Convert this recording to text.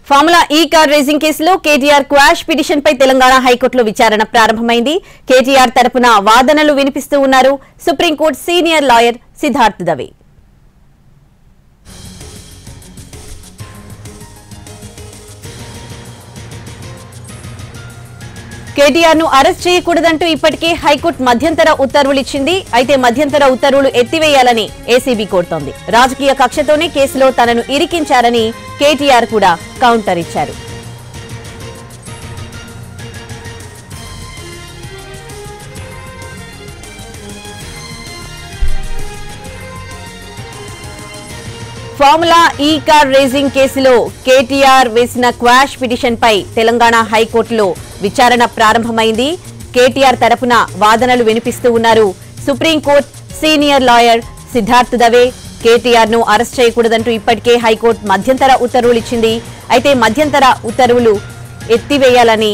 Formula ఈ car racing కేసులో KTR quash petition పై తెలంగాణ హైకోర్టులో విచారణ ప్రారంభమైంది. కేటీఆర్ తరపున వాదనలు వినిపిస్తూ ఉన్నారు supreme court senior lawyer Siddharth Dave. KTR ను అరెస్ట్ చేయకూడదంటూ ఇప్పటికే హైకోర్టు మధ్యంతర ఉత్తర్వులు ఇచ్చింది. అయితే మధ్యంతర ఉత్తర్వులు ఎత్తివేయాలని ఏసీబీ కోరుతోంది. రాజకీయ కక్షతోనే కేసులో తనను ఇరికించారని కేటీఆర్ కూడా కౌంటర్ ఇచ్చారు. ఫార్ములా ఈ కార్ రేసింగ్ కేసులో కేటీఆర్ వేసిన క్వాష్ పిటిషన్ పై తెలంగాణ హైకోర్టులో విచారణ ప్రారంభమైంది. కేటీఆర్ తరపున వాదనలు వినిపిస్తూ ఉన్నారు supreme court senior lawyer Siddharth Dave. KTR ను అరెస్ట్ చేయకూడదంటూ ఇప్పటికే హైకోర్టు మధ్యంతర ఉత్తర్వులు ఇచ్చింది. అయితే మధ్యంతర ఉత్తర్వులు ఎత్తివేయాలని